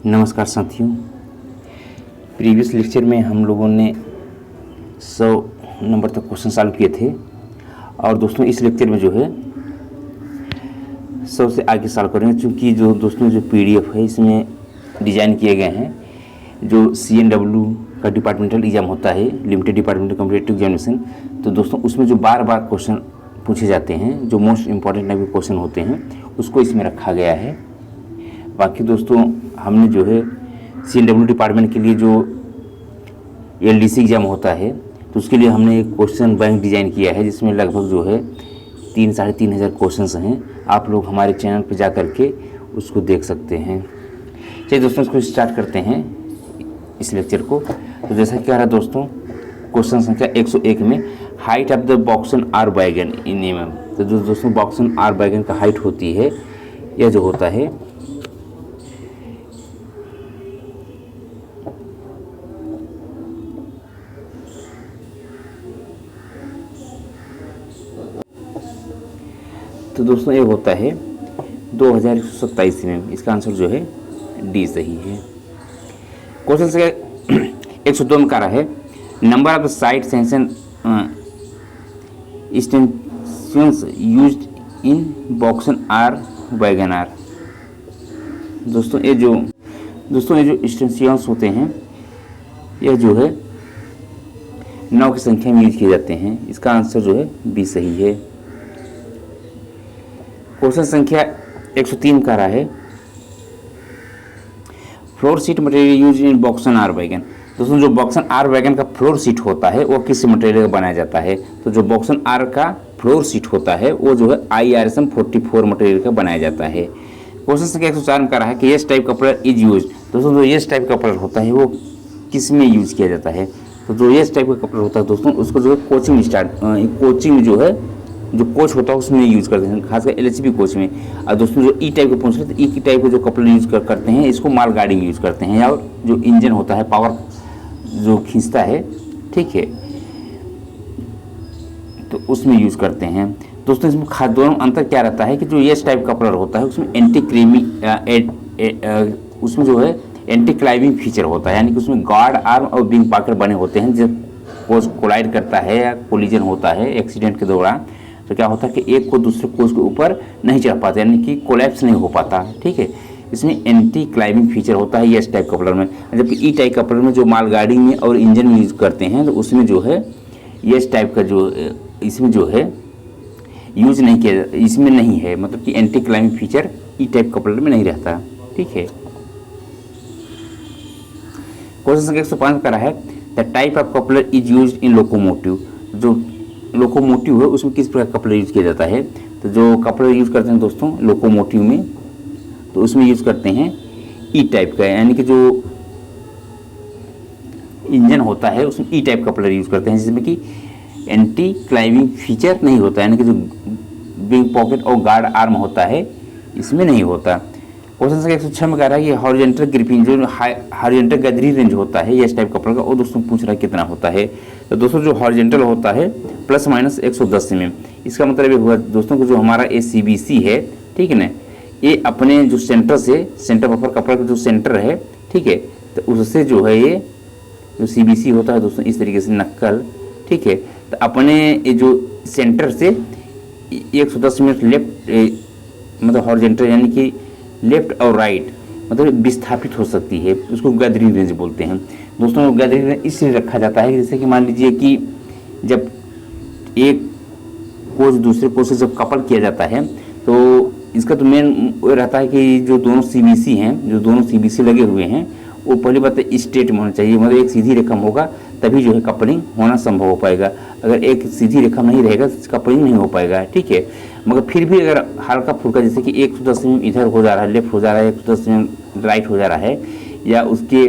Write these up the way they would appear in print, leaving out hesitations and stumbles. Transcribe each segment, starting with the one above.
नमस्कार साथियों। Previous lecture में हम लोगों ने 100 नंबर तक क्वेश्चन सॉल्व किए थे और दोस्तों इस लेक्चर में जो है 100 से आगे सॉल्व करेंगे, क्योंकि जो दोस्तों जो पीडीएफ है इसमें डिज़ाइन किए गए हैं। जो CNW का डिपार्टमेंटल एग्ज़ाम होता है, लिमिटेड डिपार्टमेंटल कॉम्पिटिटिव एग्जामिनेशन, तो दोस्तों उसमें जो बार बार क्वेश्चन पूछे जाते हैं, जो मोस्ट इंपॉर्टेंट टाइप के क्वेश्चन होते हैं, उसको इसमें रखा गया है। बाकी दोस्तों हमने जो है CNW डिपार्टमेंट के लिए जो LDC एग्ज़ाम होता है, तो उसके लिए हमने एक क्वेश्चन बैंक डिज़ाइन किया है, जिसमें लगभग जो है 3-3,500 क्वेश्चंस हैं। आप लोग हमारे चैनल पर जा कर के उसको देख सकते हैं। चलिए दोस्तों इसको स्टार्ट करते हैं इस लेक्चर को। तो जैसा क्या रहा दोस्तों, क्वेश्चन संख्या 101 में height of the BOXN R wagon in mm। तो जो दोस्तों बॉक्सन आर बैगन का हाइट होती है, यह जो होता है तो दोस्तों ये होता है 2127 में। इसका आंसर जो है डी सही है। क्वेश्चन से 102 में कह रहा है number of side stanchion extensions used in BOXN R wagon R. दोस्तों ये जो एक्सटेंशंस होते हैं, यह जो है 9 की संख्या में यूज किए जाते हैं। इसका आंसर जो है बी सही है। क्वेश्चन संख्या 103 का रहा है floor sheet material use in BOXN R wagon. दोस्तों जो बॉक्सन आर वैगन का फ्लोर सीट होता है वो किस मटेरियल का बनाया जाता है? तो जो बॉक्सन आर का फ्लोर सीट होता है वो जो है IRSM 44 मटेरियल का बनाया जाता है। क्वेश्चन संख्या 104 में कह रहा है कि yes type coupler is use. दोस्तों जो येस टाइप कपलर होता है वो किस में यूज किया जाता है? तो जो येस टाइप का कपलर होता है दोस्तों, उसको जो है कोचिंग में जो है जो कोच होता है उसमें यूज़ करते हैं, खासकर LHB कोच में। और दोस्तों जो ई टाइप को पूछ रहे तो ई टाइप के जो कपलर यूज़ करते हैं, इसको मालगाड़ी में यूज़ करते हैं, या जो इंजन होता है पावर जो खींचता है, ठीक है, तो उसमें यूज़ करते हैं। दोस्तों इसमें दोनों अंतर क्या रहता है कि जो येस टाइप कपलर होता है उसमें उसमें जो है एंटी क्लाइविंग फीचर होता है, यानी कि उसमें गार्ड आर्म और विंग पॉकेट बने होते हैं। जब कोच कोलाइड करता है या कोलिजन होता है एक्सीडेंट के दौरान, तो क्या होता है कि एक को दूसरे कोच के ऊपर नहीं चढ़ पाता, यानी कि कोलैप्स नहीं हो पाता, ठीक है। इसमें एंटी क्लाइविंग फीचर होता है येस टाइप कपलर में। जबकि ई टाइप कपलर में जो मालगाड़ी में और इंजन में यूज़ करते हैं, तो उसमें जो है येस टाइप का जो इसमें जो है यूज नहीं किया, इसमें नहीं है, मतलब कि एंटी क्लाइविंग फीचर ई टाइप कपलर में नहीं रहता, ठीक है। क्वेश्चन संख्या 105 का है the type of coupler is use in locomotive. जो लोकोमोटिव है उसमें किस प्रकार कपलर यूज किया जाता है? तो जो कपलर यूज करते हैं दोस्तों लोकोमोटिव में, तो उसमें यूज करते हैं ई टाइप का, यानी कि जो इंजन होता है उसमें ई टाइप कपलर यूज करते हैं, जिसमें कि एंटी क्लाइविंग फीचर नहीं होता, यानी कि जो विंग पॉकेट और गार्ड आर्म होता है इसमें नहीं होता। क्वेश्चन संख्या 106 में कह रहा है कि हॉरिजॉन्टल ग्रिपिंग जो हॉरिजॉन्टल गैदरी रेंज होता है ये टाइप कपलर का, वो दोस्तों पूछ रहा है कितना होता है? तो दोस्तों जो हॉरिजॉन्टल होता है ±110 mm। इसका मतलब ये हुआ दोस्तों को जो हमारा CBC है, ठीक है ना, ये अपने जो सेंटर से सेंटर ऑफ कपलर का जो सेंटर है, ठीक है, तो उससे जो है ये जो CBC होता है दोस्तों इस तरीके से नक्कल, ठीक है, तो अपने ये जो सेंटर से 110 mm लेफ्ट मतलब हॉरिजॉन्टल यानी कि लेफ्ट और राइट मतलब विस्थापित हो सकती है, उसको गैदरिंग रेंज बोलते हैं। दोस्तों गैदरिंग रेंज इसलिए रखा जाता है जैसे कि मान लीजिए कि जब एक कोच दूसरे कोच से जब कपल किया जाता है, तो इसका तो मेन वो रहता है कि जो दोनों CBC हैं, जो दोनों CBC लगे हुए हैं, वो पहली बात है स्ट्रेट में होना चाहिए, मतलब एक सीधी रेखा में होगा तभी जो है कपलिंग होना संभव हो पाएगा। अगर एक सीधी रेखा में नहीं रहेगा तो कपलिंग नहीं हो पाएगा, ठीक है। मगर फिर भी अगर हल्का फुल्का जैसे कि 110 mm इधर हो जा रहा है, लेफ्ट हो जा रहा है, 110 mm राइट हो जा रहा है, या उसके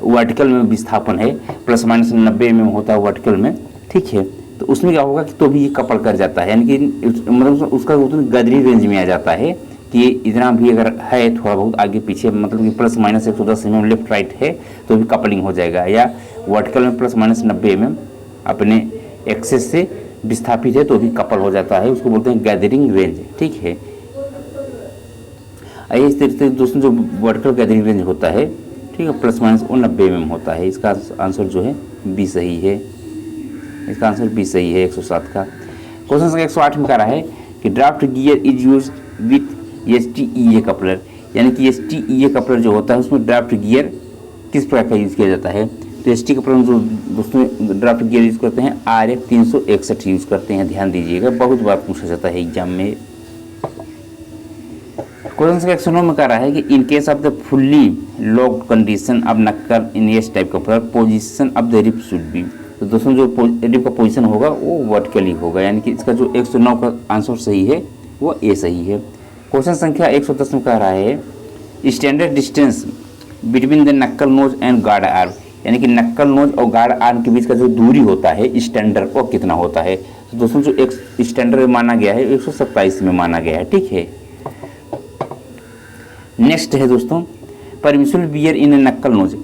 वर्टिकल में विस्थापन है ±90 mm होता है वर्टिकल में, ठीक है, तो उसमें क्या होगा कि तो भी ये कपल कर जाता है, यानी कि मतलब उसका गैदरिंग रेंज में आ जाता है कि इतना भी अगर है थोड़ा बहुत आगे पीछे, मतलब कि ±110 mm लेफ्ट राइट है तो भी कपलिंग हो जाएगा, या वर्टिकल में ±90 mm अपने एक्सेस से विस्थापित है तो भी कपल हो जाता है, उसको बोलते हैं गैदरिंग रेंज, ठीक है। आइए इस तरीके से दोस्तों जो वर्टिकल गैदरिंग रेंज होता है, ठीक है, प्लस माइनस वो 90 mm होता है। इसका आंसर जो है बी सही है, इसका आंसर बी सही है 107 का। क्वेश्चन संख्या 108 में कह रहा है कि draft gear is use with STEA coupler, यानी कि STEA कपलर जो होता है उसमें ड्राफ्ट गियर किस प्रकार का यूज़ किया जाता है। तो ST कपलर में जो दोस्तों ड्राफ्ट गियर यूज़ करते हैं RF 361 यूज़ करते हैं, ध्यान दीजिएगा, बहुत बार पूछा जाता है एग्जाम में। क्वेश्चन संख्या 109 में कह रहा है कि in case of the fully locked condition of knuckle in S type coupler position of the rip should be. तो दोस्तों जो रिप का पोजीशन होगा वो वर्टिकली होगा, यानी कि इसका जो 109 का आंसर सही है वो ए सही है। क्वेश्चन संख्या 110 में कह रहा है स्टैंडर्ड डिस्टेंस बिटवीन द नक्कल नोज एंड गार्ड आर्म, यानी कि नक्कल नोज और गार्ड आर्म के बीच का जो दूरी होता है स्टैंडर्ड वो कितना होता है। तो दोस्तों जो एक स्टैंडर्ड माना गया है 127 में माना गया है, ठीक है। नेक्स्ट है दोस्तों परमिशन बियर इन नक्कल नोज,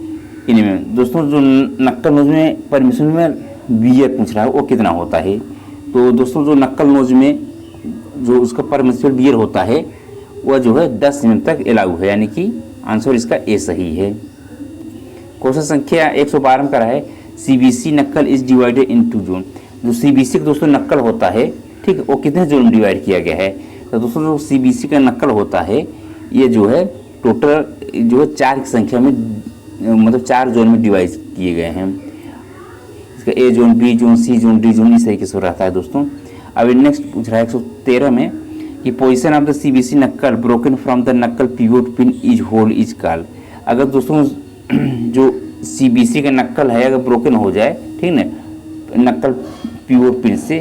इनमें दोस्तों जो नक्कल नोज में परमिशन में बियर पूछ रहा है वो कितना होता है। तो दोस्तों जो नक्कल नोज में जो उसका परमिशन बियर होता है वह जो है 10 mm तक अलाउ है, यानी कि आंसर इसका ए सही है। क्वेश्चन संख्या 112 में कह रहा है CBC नक्कल इज डिवाइडेड इन 2 जोन। जो CBC का दोस्तों नक्कल होता है, ठीक है, वो कितने जोन में डिवाइड किया गया है। तो दोस्तों जो CBC का नक्कल होता है ये जो है टोटल जो है 4 की संख्या में, मतलब 4 जोन में डिवाइड किए गए हैं। इसका A zone, B zone, C zone, D zone इस तरीके से रहता है दोस्तों। अब नेक्स्ट पूछ रहा है 113 में कि position of the CBC knuckle broken from the knuckle pivot pin is hole is called. अगर दोस्तों जो CBC का नक्कल है अगर ब्रोकन हो जाए, ठीक ना, नक्कल पिवोट पिन से,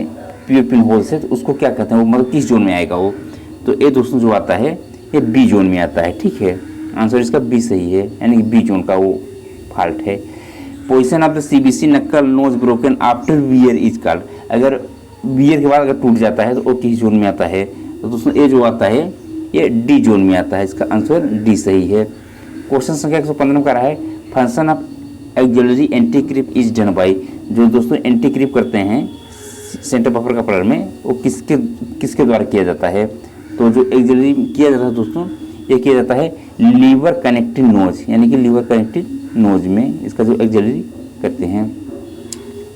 पिवोट पिन होल से, तो उसको क्या कहते हैं, वो मतलब किस जोन में आएगा वो। तो ये दोस्तों जो आता है ये B जोन में आता है, ठीक है, आंसर इसका बी सही है, यानी कि B जोन का वो फॉल्ट है। Position of the CBC knuckle nose broken after wear is called, अगर वियर के बाद अगर टूट जाता है तो वो किस जोन में आता है। तो दोस्तों ये जो आता है ये D जोन में आता है, इसका आंसर D सही है। क्वेश्चन संख्या 115 में कह रहा है function of auxiliary anti creep is done by. जो दोस्तों एंटी क्रिप करते हैं सेंटर बफर का कपलर में वो किसके द्वारा किया जाता है। तो जो एक्सिलरी किया जाता है दोस्तों ये किया जाता है लीवर कनेक्टिंग नोज, यानी कि लीवर कनेक्टिंग नोज में इसका जो एक्सिलरी करते हैं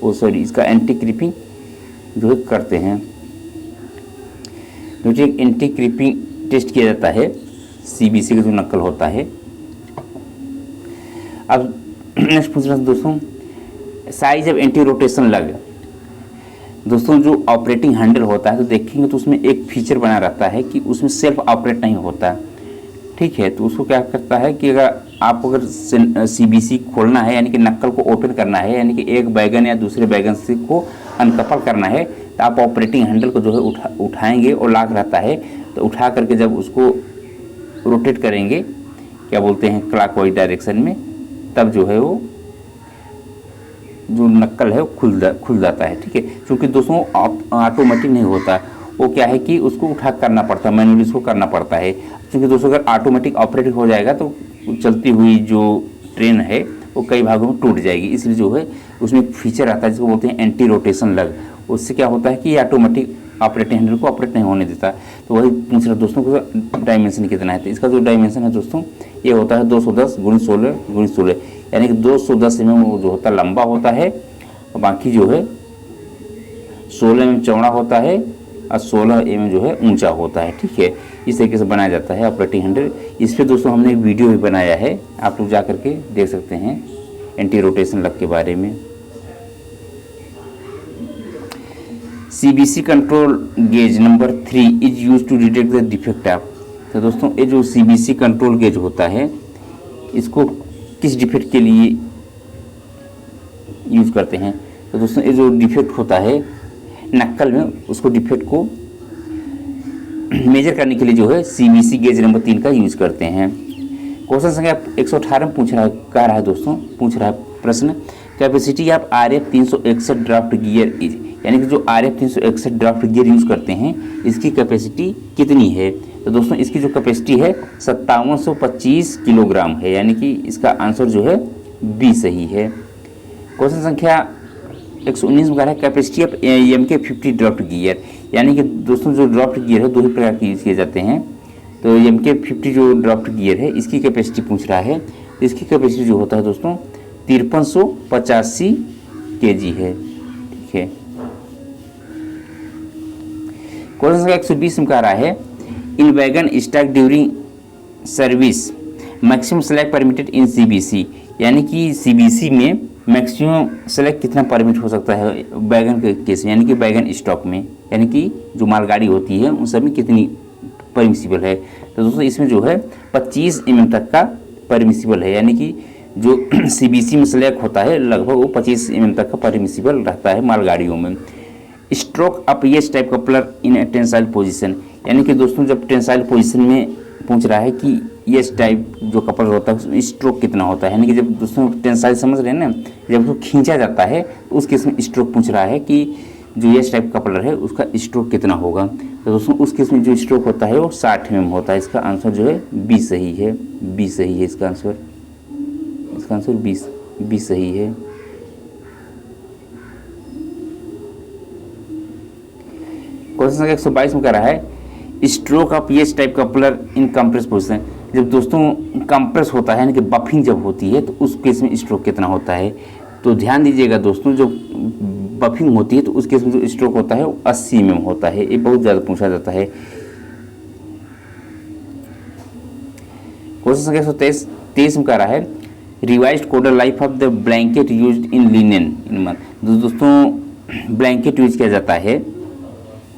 वो इसका एंटी क्रिपिंग जो है करते हैं। जो एक एंटी क्रिपिंग टेस्ट किया जाता है CBC का जो नक्कल होता है। अब नेक्स्ट पूछ रहा है दोस्तों साइज ऑफ एंटी रोटेशन लग। दोस्तों जो ऑपरेटिंग हैंडल होता है तो देखेंगे तो उसमें एक फीचर बना रहता है कि उसमें सेल्फ ऑपरेट नहीं होता, ठीक है। तो उसको क्या करता है कि अगर CBC खोलना है, यानी कि नक्कल को ओपन करना है, यानी कि एक बैगन या दूसरे बैगन से को अनकपल करना है, तो आप ऑपरेटिंग हैंडल को जो है उठाएंगे और लॉक रहता है, तो उठा करके जब उसको रोटेट करेंगे, क्या बोलते हैं, क्लॉकवाइज डायरेक्शन में, तब जो है वो जो नक्कल है वो खुल जाता है, ठीक है। क्योंकि दोस्तों ऑटोमेटिक नहीं होता, वो क्या है कि उसको उठा करना पड़ता है, मैनुअली उसको करना पड़ता है। क्योंकि दोस्तों अगर ऑटोमेटिक ऑपरेटिंग हो जाएगा तो चलती हुई जो ट्रेन है वो कई भागों में टूट जाएगी। इसलिए जो है उसमें एक फीचर आता है जिसको बोलते हैं एंटी रोटेशन लग। उससे क्या होता है कि ऑटोमेटिक ऑपरेटिंग हैंडल को ऑपरेट नहीं होने देता। तो वही पूछ रहा दोस्तों को डायमेंशन कितना है। तो इसका जो डायमेंशन है दोस्तों ये होता है 210 × 16 × 16, यानी कि 210 mm जो होता है लंबा होता है और बाकी जो है 16 mm चौड़ा होता है और 16 mm जो है ऊंचा होता है, ठीक है। इस तरीके से बनाया जाता है ऑपरेटिंग हैंडल। इस पर दोस्तों हमने एक वीडियो भी बनाया है, आप लोग जा करके देख सकते हैं एंटी रोटेशन लग के बारे में। CBC control gauge number 3 is use to detect the defect of. तो दोस्तों ये जो CBC कंट्रोल गेज होता है इसको किस डिफेक्ट के लिए यूज करते हैं। तो दोस्तों ये जो डिफेक्ट होता है नक्कल में, उसको डिफेक्ट को मेजर करने के लिए जो है CBC गेज नंबर 3 का यूज करते हैं। क्वेश्चन संख्या 118 में कह रहा है दोस्तों, पूछ रहा है प्रश्न capacity of RF 361 draft gear is, यानी कि जो RF 361 ड्राफ्ट गियर यूज करते हैं इसकी कैपेसिटी कितनी है। तो दोस्तों इसकी जो कैपेसिटी है 5725 किलोग्राम है, यानी कि इसका आंसर जो है बी सही है। क्वेश्चन संख्या 119 में कह रहा है capacity of MK 50 draft gear, यानी कि दोस्तों जो ड्राफ्ट गियर है दो ही प्रकार के यूज किए जाते हैं, तो MK50 जो ड्राफ्ट गियर है इसकी कैपेसिटी पूछ रहा है। इसकी कैपेसिटी जो होता है दोस्तों 5385 kg है। ठीक है, क्वेश्चन संख्या 120 में कह रहा है in wagon stock during service maximum select permitted in CBC, यानी कि CBC में मैक्सिमम सेलेक्ट कितना परमिट हो सकता है वैगन के केस में, यानी कि वैगन स्टॉक में, यानी कि जो मालगाड़ी होती है उन सब में कितनी परमिसिबल है। तो दोस्तों इसमें जो है 25 mm तक का परमिसिबल है, यानी कि जो CBC में सेलेक्ट होता है लगभग वो 25 mm तक का परमिसिबल रहता है मालगाड़ियों में। Stroke up yes type coupler in tensile position, यानी कि दोस्तों जब टेंसाइल पोजीशन में पूछ रहा है कि येस टाइप जो कपलर होता है उसमें स्ट्रोक कितना होता है, यानी कि जब दोस्तों टेंसाइल समझ रहे हैं ना, जब उसको खींचा जाता है तो उस केस में स्ट्रोक पूछ रहा है कि जो येस टाइप कपलर है उसका स्ट्रोक कितना होगा। तो दोस्तों उस केस में जो स्ट्रोक होता है वो 60 mm होता है। इसका आंसर जो है बी सही है, बी सही है इसका आंसर 20 सही है। क्वेश्चन संख्या 122 में कह रहा है stroke of yes type coupler in compress position, जब दोस्तों कंप्रेस होता है यानी कि बफिंग जब होती है तो उस केस में स्ट्रोक कितना होता है। तो ध्यान दीजिएगा दोस्तों, जो बफिंग होती है तो उस केस में जो स्ट्रोक होता है वो 80 mm होता है। ये बहुत ज़्यादा पूछा जाता है। क्वेश्चन संख्या 123 में कह रहा है revised codal life of the blanket used in linen in month. दोस्तों ब्लैंकेट यूज किया जाता है,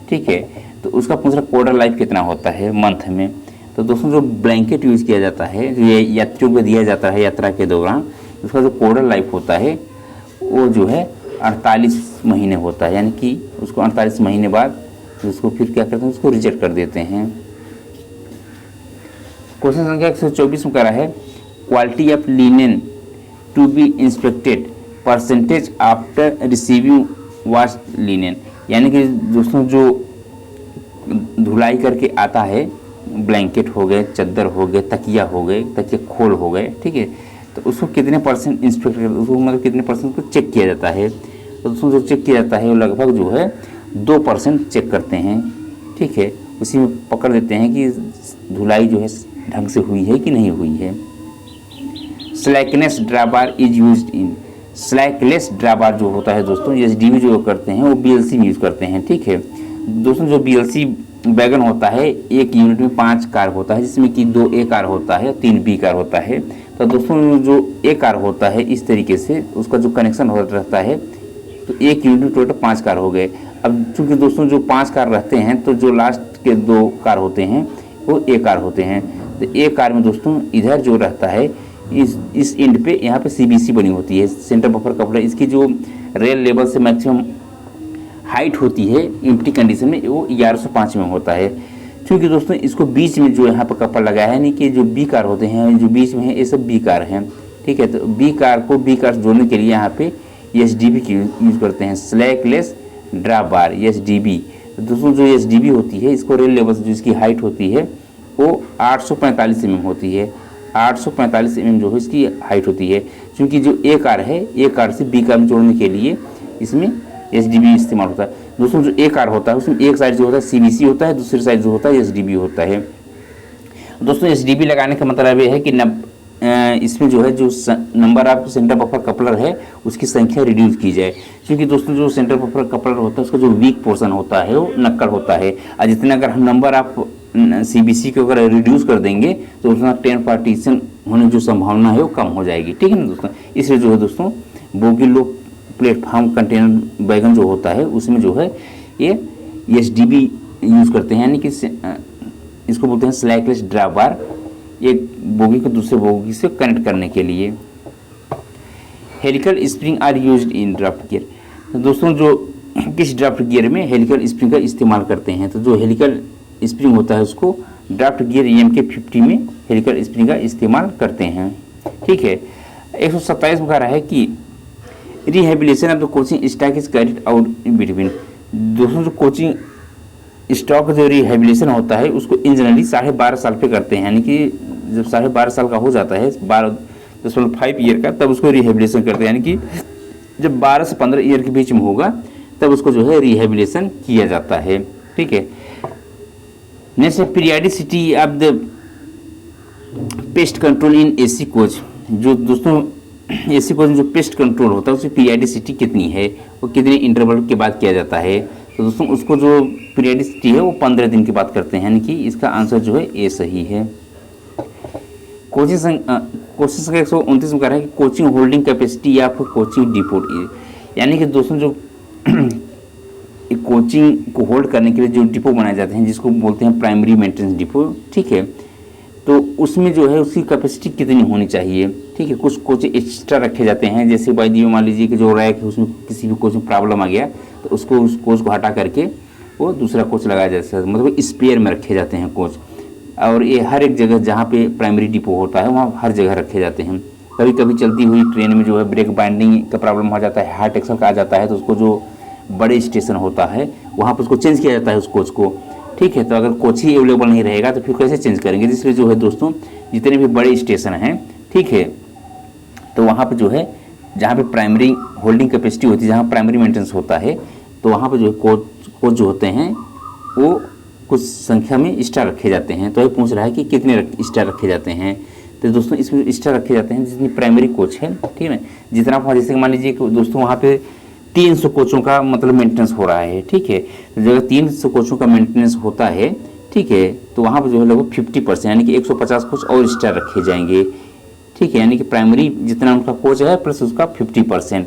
ठीक है, तो उसका पूछ रहा कोडल लाइफ कितना होता है मंथ में। तो दोस्तों जो ब्लैंकेट यूज किया जाता है, जो ये यात्रियों को दिया जाता है यात्रा के दौरान, उसका जो कोडल लाइफ होता है वो जो है 48 महीने होता है, यानी कि उसको 48 महीने बाद उसको फिर क्या करते हैं, उसको रिजेक्ट कर देते हैं। क्वेश्चन संख्या 124 में कह रहा है quality of linen to be inspected percentage after receiving wash linen, यानी कि दोस्तों जो धुलाई करके आता है, ब्लैंकेट हो गए, चादर हो गए, तकिया हो गए, तकिया खोल हो गए, ठीक है, तो उसको कितने % इंस्पेक्ट कर, उसको मतलब कितने % को चेक किया जाता है। तो दोस्तों जो चेक किया जाता है वो लगभग जो है 2% चेक करते हैं, ठीक है, उसी में पकड़ देते हैं कि धुलाई जो है ढंग से हुई है कि नहीं हुई है। स्लैकनेस ड्राबार इज यूज्ड इन, स्लैकलेस ड्राबार जो होता है दोस्तों SDB जो करते हैं वो BLC में यूज़ करते हैं, ठीक है। दोस्तों जो BLC वैगन होता है एक यूनिट में 5 कार होता है, जिसमें कि 2 A कार होता है, 3 B कार होता है। तो दोस्तों जो A कार होता है इस तरीके से उसका जो कनेक्शन रहता है, तो एक यूनिट में टोटल 5 कार हो गए। अब चूंकि दोस्तों जो 5 कार रहते हैं तो जो लास्ट के 2 कार होते हैं वो A कार होते हैं। तो A कार में दोस्तों इधर जो रहता है इस एंड पे यहाँ पे CBC बनी होती है, सेंटर बफर कपलर। इसकी जो रेल लेवल से मैक्सिमम हाइट होती है एम्प्टी कंडीशन में वो 1105 में होता है। क्योंकि दोस्तों इसको बीच में जो यहाँ पर कपड़ लगाया है, यानी कि जो B कार होते हैं जो बीच में है ये सब B कार हैं, ठीक है। तो B कार को B कार जोड़ने के लिए यहाँ पे SDB की यूज़ करते हैं, स्लैकलेस ड्रॉप बार SDB। तो दोस्तों जो SDB होती है इसको रेल लेवल से जो इसकी हाइट होती है वो 845 mm होती है, 845 mm जो है इसकी हाइट होती है। क्योंकि जो A कार है A कार से B कार में जोड़ने के लिए इसमें SDB इस्तेमाल होता है। दोस्तों जो A कार होता है उसमें एक साइड जो होता है CBC होता है, दूसरी साइड जो होता है SDB होता है। दोस्तों SDB लगाने का मतलब ये है कि इसमें जो है जो number of centre buffer coupler है उसकी संख्या रिड्यूस की जाए। क्योंकि दोस्तों जो सेंटर बफर कपलर होता है उसका जो वीक पोर्शन होता है वो नक्कड़ होता है, और जितना अगर हम नंबर ऑफ CBC को अगर रिड्यूस कर देंगे तो उतना 10 पार्टीशन होने की जो संभावना है वो कम हो जाएगी, ठीक है ना दोस्तों। इसलिए जो है दोस्तों बोगी लो प्लेटफॉर्म कंटेनर वैगन जो होता है उसमें जो है ये SDB यूज़ करते हैं, यानी कि इसको बोलते हैं स्लैकलेस ड्रॉप बार, एक बोगी को दूसरे बोगी से कनेक्ट करने के लिए। Helical spring are used in draft gear. तो दोस्तों जो किस ड्राफ्ट गियर में हेलिकल स्प्रिंग का इस्तेमाल करते हैं, तो जो हेलिकल स्प्रिंग होता है उसको ड्राफ्ट गियर MK50 में हेलिकल स्प्रिंग का इस्तेमाल करते हैं, ठीक है। 127 में कह रहा है कि rehabilitation of the coaching stock is carried out in between. दोस्तों जो कोचिंग स्टॉक जो रिहेबिलिटेशन होता है उसको इन जनरली 12.5 साल पे करते हैं, यानी कि जब 12.5 साल का हो जाता है 12.5 ईयर का, तब उसको रिहेबिलिटेशन करते हैं, यानी कि जब 12 से 15 ईयर के बीच में होगा तब उसको जो है रिहेबिलिटेशन किया जाता है, ठीक है। नेक्स्ट है periodicity of the pest control in AC coach. जो दोस्तों एसी कोच में जो पेस्ट कंट्रोल होता है उसकी पीरियडिसिटी कितनी है, वो कितने इंटरवल के बाद किया जाता है। तो दोस्तों उसको जो पीरियडिसिटी है वो 15 दिन की बात करते हैं, यानी कि इसका आंसर जो है ए सही है। क्वेश्चन संख्या 129 में कह रहा है कि कोचिंग होल्डिंग कैपेसिटी या फिर कोचिंग डिपो, यानी कि दोस्तों जो कोचिंग को होल्ड करने के लिए जो डिपो बनाए जाते हैं जिसको बोलते हैं प्राइमरी मेंटेनेंस डिपो, ठीक है, तो उसमें जो है उसकी कैपेसिटी कितनी होनी चाहिए, ठीक है। कुछ कोच एक्स्ट्रा रखे जाते हैं, जैसे बाई दी मान लीजिए कि जो रैक है उसमें किसी भी कोच में प्रॉब्लम आ गया तो उसको उस कोच को हटा करके वो दूसरा कोच लगाया जाता है, मतलब स्पेयर में रखे जाते हैं कोच। और ये हर एक जगह जहाँ पे प्राइमरी डिपो होता है वहाँ हर जगह रखे जाते हैं। कभी कभी चलती हुई ट्रेन में जो है ब्रेक बाइंडिंग का प्रॉब्लम हो जाता है, हार्ट एक्सल का आ जाता है, तो उसको जो बड़े स्टेशन होता है वहाँ पर उसको चेंज किया जाता है उस कोच को, ठीक है। तो अगर कोच ही अवेलेबल नहीं रहेगा तो फिर कैसे चेंज करेंगे, इसलिए जो है दोस्तों जितने भी बड़े स्टेशन हैं, ठीक है, तो वहाँ पर जो है जहाँ पे प्राइमरी होल्डिंग कैपेसिटी होती है, जहाँ प्राइमरी मेंटेनेंस होता है, तो वहाँ पर जो है कोच जो होते हैं वो कुछ संख्या में एक्स्ट्रा रखे जाते हैं। तो ये पूछ रहा है कि कितने एक्स्ट्रा रखे जाते हैं। तो दोस्तों इसमें एक्स्ट्रा रखे जाते हैं जितनी प्राइमरी कोच है, ठीक है, जितना आप जैसे मान लीजिए कि दोस्तों वहाँ पे 300 कोचों का मतलब मेंटेनेंस हो रहा है, ठीक है, तो जगह 300 कोचों का मेंटेनेंस होता है, ठीक है, तो वहाँ पर जो है लगभग 50% यानी कि 150 कोच और एक्स्ट्रा रखे जाएंगे, ठीक है, यानी कि प्राइमरी जितना उनका कोच है प्लस उसका 50%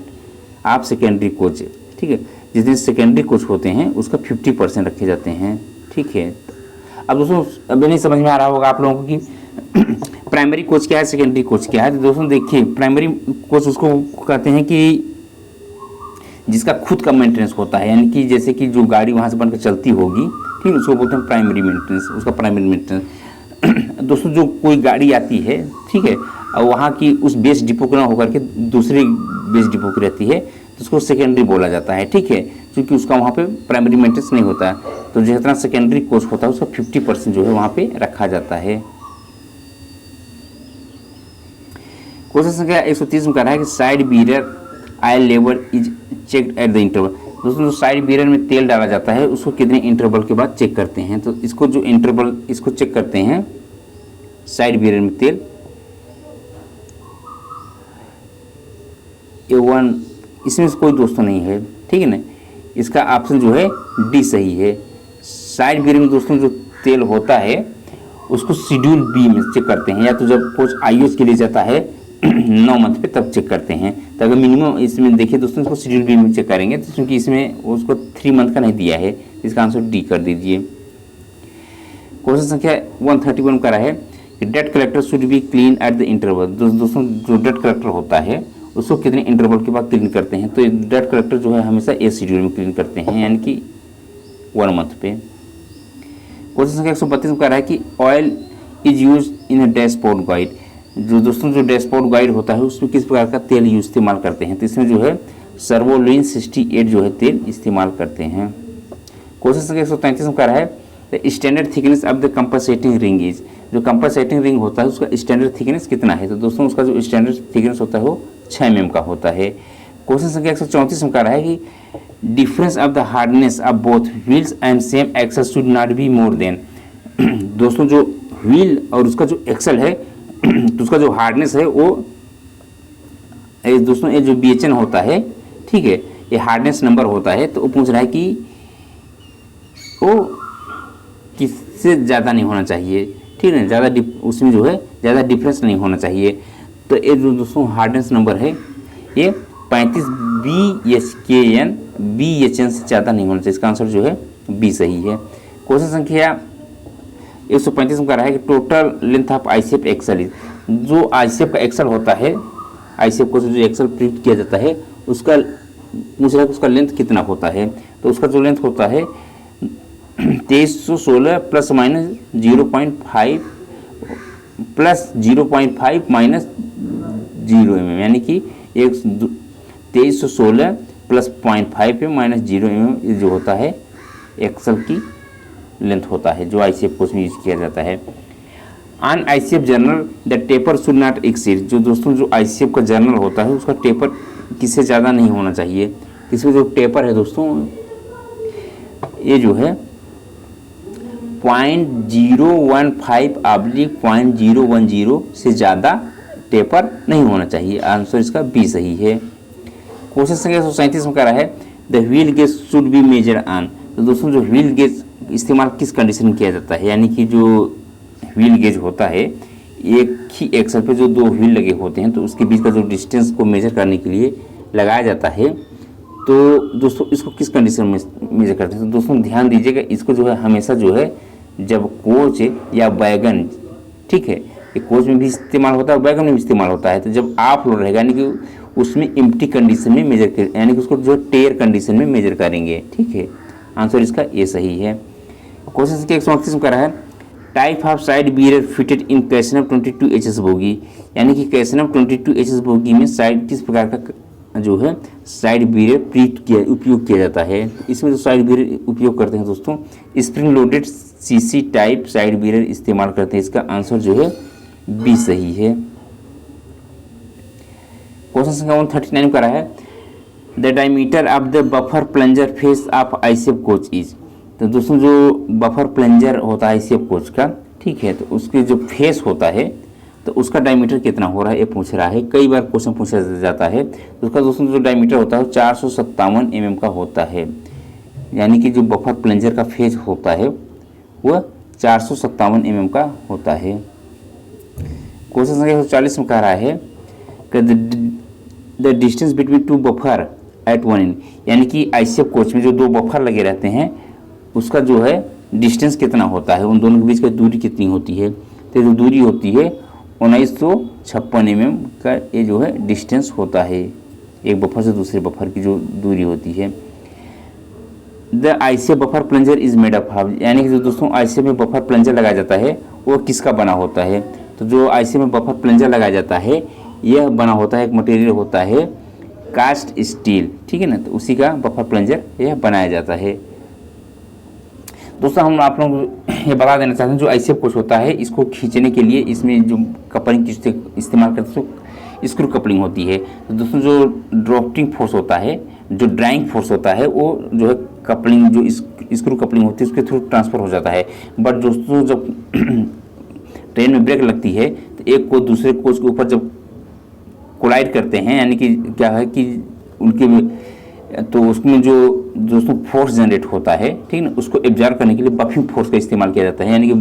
आप सेकेंडरी कोच, ठीक है, जितने सेकेंडरी कोच होते हैं उसका 50% रखे जाते हैं, ठीक है। अब दोस्तों अभी नहीं समझ में आ रहा होगा आप लोगों को कि प्राइमरी कोच क्या है, सेकेंडरी कोच क्या है। तो दोस्तों देखिए प्राइमरी कोच उसको कहते हैं कि जिसका खुद का मेंटेनेंस होता है, यानी कि जैसे कि जो गाड़ी वहाँ से बनकर चलती होगी, ठीक है, उसको बोलते हैं प्राइमरी मेंटेनेंस, उसका प्राइमरी मेंटेनेंस। दोस्तों जो कोई गाड़ी आती है, ठीक है, और वहाँ की उस बेस डिपो को ना होकर के दूसरे बेस डिपो की रहती है तो उसको सेकेंडरी बोला जाता है, ठीक है, क्योंकि उसका वहाँ पे प्राइमरी मेंटेनेंस नहीं होता है। तो जितना सेकेंडरी कोच होता है उसका 50% जो है वहाँ पे रखा जाता है। क्वेश्चन संख्या 130 में कह रहा है कि side bearer oil level is checked eight the interval. दोस्तों जो साइड बीरर में तेल डाला जाता है उसको कितने इंटरवल के बाद चेक करते हैं। तो इसको जो इंटरवल इसको चेक करते हैं साइड बीरर में तेल, A1 इसमें कोई दोस्तों नहीं है, ठीक है ना, इसका ऑप्शन जो है डी सही है। साइड बीरर में दोस्तों जो तेल होता है उसको शेड्यूल बी में चेक करते हैं, या तो जब कोच आईओएस के लिए जाता है 9 मंथ पे तब चेक करते हैं। तो अगर मिनिमम इसमें देखिए दोस्तों इसको शेड्यूल बी में चेक करेंगे तो क्योंकि इसमें उसको 3 मंथ का नहीं दिया है, इसका आंसर डी कर दीजिए। क्वेश्चन संख्या 131 का है कि डेट collector should be clean at the interval. दोस्तों जो डेट कलेक्टर होता है उसको कितने इंटरवल के बाद क्लीन करते हैं। तो डेट कलेक्टर जो है हमेशा ए शेड्यूल में क्लीन करते हैं, यानी कि 1 मंथ पे। क्वेश्चन संख्या 132 में कह रहा है कि oil is use in a dashboard guide. जो दोस्तों जो डैशबोर्ड गाइड होता है उसमें किस प्रकार का तेल इस्तेमाल करते हैं। तो इसमें जो है सर्वोलिन 68 जो है तेल इस्तेमाल करते हैं। क्वेश्चन संख्या 133 में कह रहा है standard thickness of the compensating ring is. जो कंपनसेटिंग रिंग होता है उसका स्टैंडर्ड थिकनेस कितना है। तो दोस्तों उसका जो स्टैंडर्ड थिकनेस होता है वो 6 mm का होता है। क्वेश्चन संख्या 134 में कह रहा है कि difference of the hardness of both wheels and same axle should not be more than. दोस्तों जो व्हील और उसका जो एक्सल है तो उसका जो हार्डनेस है वो दोस्तों ये जो BHN होता है, ठीक है, ये हार्डनेस नंबर होता है। तो वो पूछ रहा है कि वो किससे ज़्यादा नहीं होना चाहिए, ठीक है, ज़्यादा उसमें जो है ज़्यादा डिफरेंस नहीं होना चाहिए। तो ये जो दोस्तों हार्डनेस नंबर है ये 35 BHKN BHN से ज़्यादा नहीं होना चाहिए, इसका आंसर जो है बी सही है। क्वेश्चन संख्या 135 में कह रहा है कि total length of ICF axle is. जो ICF का एक्सल होता है, ICF को जो एक्सल प्रिंट किया जाता है उसका पूछ रहा है कि उसका लेंथ कितना होता है। तो उसका जो लेंथ होता है 2316 plus minus 0.5 plus 0.5 minus 0 mm, यानी कि 2316 प्लस 0.5 पे माइनस 0 mm जो होता है एक्सल की लेंथ होता है जो ICF को उसमें यूज किया जाता है। On ICF journal the taper should not exceed. जो दोस्तों जो ICF का जर्नल होता है उसका टेपर किससे ज़्यादा नहीं होना चाहिए। इसमें जो टेपर है दोस्तों ये जो है 0.015/0.010 से ज़्यादा टेपर नहीं होना चाहिए। आंसर इसका बी सही है। क्वेश्चन संख्या 137 में कह रहा है the wheel gauge should be major on. तो दोस्तों जो व्हील गेज इस्तेमाल किस कंडीशन में किया जाता है, यानी कि जो व्हील गेज होता है एक ही एक्सल पे जो दो व्हील लगे होते हैं तो उसके बीच का जो डिस्टेंस को मेजर करने के लिए लगाया जाता है। तो दोस्तों इसको किस कंडीशन में मेजर करते हैं, तो दोस्तों ध्यान दीजिएगा, इसको जो है हमेशा जो है जब कोच या वैगन, ठीक है, ये कोच में भी इस्तेमाल होता है, वैगन में भी इस्तेमाल होता है, तो जब आप लोड रहेगा यानी कि उसमें एम्प्टी कंडीशन में मेजर कर, यानी कि उसको जो टेयर कंडीशन में मेजर करेंगे, ठीक है। आंसर इसका ए सही है। क्वेश्चन संख्या 138 में कह रहा है type of side bearer fitted in कैसनव 22 HS बोगी, यानी कि कैसनव 22 HS बोगी में साइड किस प्रकार का जो है साइड बीयर उपयोग किया जाता है। इसमें जो साइड बीयर उपयोग करते हैं दोस्तों spring loaded CC type side bearer इस्तेमाल करते हैं। इसका आंसर जो है बी सही है। क्वेश्चन संख्या 139 का है the diameter of the buffer plunger face of ICF coach is. तो दोस्तों जो बफर प्लंजर होता है ICF कोच का, ठीक है, तो उसके जो फेस होता है तो उसका डायमीटर कितना हो रहा है ये पूछ रहा है। कई बार क्वेश्चन पूछा जाता है। तो उसका दोस्तों जो डायमीटर होता है 457 mm का होता है, यानी कि जो बफर प्लंजर का फेस होता है वह 457 mm का होता है। क्वेश्चन संख्या 140 में कह रहा है the distance between two buffer at one end, यानी कि ICF कोच में जो दो बफर लगे रहते हैं उसका जो है डिस्टेंस कितना होता है, उन दोनों के बीच की दूरी कितनी होती है। तो जो दूरी होती है 1956 mm का ये जो है डिस्टेंस होता है, एक बफर से दूसरे बफर की जो दूरी होती है। The ICF buffer plunger is made of, यानी कि जो दोस्तों ICF में बफर प्लंजर लगाया जाता है वो किसका बना होता है। तो जो ICF में बफर प्लंजर लगाया जाता है यह बना होता है, एक मटेरियल होता है कास्ट स्टील, ठीक है ना, तो उसी का बफर प्लंजर यह बनाया जाता है। दोस्तों हम आप लोगों को ये बता देना चाहते हैं जो ICF कोच होता है इसको खींचने के लिए इसमें जो कपलिंग इस्तेमाल करते हैं स्क्रू कपलिंग होती है। तो दोस्तों जो ड्रॉफ्टिंग फोर्स होता है, जो ड्राइंग फोर्स होता है वो जो है कपलिंग जो स्क्रू कपलिंग होती है उसके थ्रू ट्रांसफर हो जाता है। बट दोस्तों जब ट्रेन में ब्रेक लगती है तो एक कोच दूसरे कोच के ऊपर जब कोलाइड करते हैं, यानी कि क्या है कि उनके तो उसमें जो दोस्तों फोर्स जनरेट होता है, ठीक है ना, उसको एब्जॉर्ब करने के लिए बफिंग फोर्स का इस्तेमाल किया जाता है। यानी कि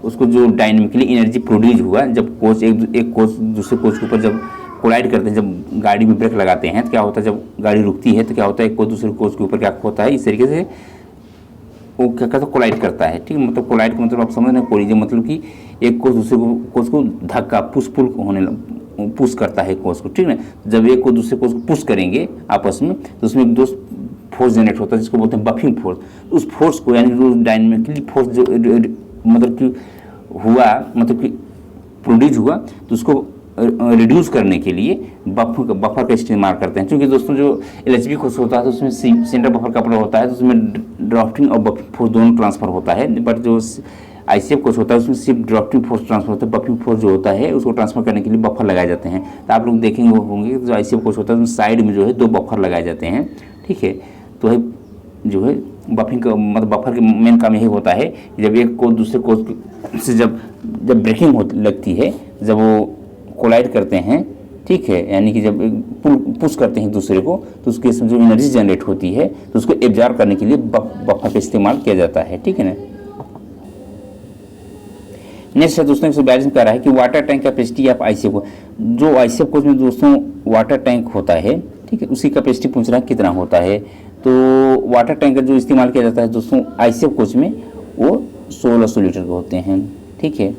उसको जो डायनेमिकली एनर्जी प्रोड्यूस हुआ जब कोच एक कोच दूसरे कोच के ऊपर जब कोलाइड करते हैं, जब गाड़ी में ब्रेक लगाते हैं तो क्या होता है, जब गाड़ी रुकती है तो क्या होता है एक कोच दूसरे कोच के ऊपर क्या होता है, इस तरीके से वो क्या करता है कोलाइड करता है, ठीक है। मतलब कोलाइड का मतलब आप समझ रहे हैं, कोलिजन मतलब कि एक कोच दूसरे कोच को धक्का पुश करता है कोच को, ठीक है ना। जब एक को दूसरे कोच को पुश करेंगे आपस में तो उसमें एक दो फोर्स जनरेट होता है जिसको बोलते हैं बफिंग फोर्स। उस फोर्स को यानी जो डायनेमिकली फोर्स जो मतलब कि हुआ, मतलब कि प्रोड्यूस हुआ, तो उसको रिड्यूस करने के लिए बफर का इस्तेमाल करते हैं। क्योंकि दोस्तों जो LHB कोच होता है तो उसमें सेंटर बफर कपड़ा होता है तो उसमें ड्राफ्टिंग और बफिंग फोर्स दोनों ट्रांसफर होता है। बट जो ICF कोच होता है उसमें सिर्फ ड्राफ्टिंग फोर्स ट्रांसफर होता है, बफिंग फोर्स जो होता है उसको ट्रांसफर करने के लिए बफर लगाए जाते हैं। तो आप लोग देखेंगे होंगे जो ICF कोच होता है उसमें साइड में जो है दो बफर लगाए जाते हैं, ठीक है। तो है जो है बफिंग का मतलब बफर के मेन काम यही होता है जब एक कोच दूसरे कोच से जब ब्रेकिंग लगती है, जब वो कोलाइड करते हैं, ठीक है, यानी कि जब पुश करते हैं दूसरे को तो उसके इसमें जो एनर्जी जनरेट होती है तो उसको एब्जॉर्ब करने के लिए बफर का इस्तेमाल किया जाता है, ठीक है ना। नेक्स्ट है दोस्तों 142 में कह रहा है कि water tank capacity of ICF coach. जो ICF कोच में दोस्तों वाटर टैंक होता है, ठीक है, उसी कैपेसिटी पूछ रहा है कितना होता है। तो वाटर टैंक का जो इस्तेमाल किया जाता है दोस्तों ICF कोच में वो 1600 लीटर के होते हैं, ठीक है।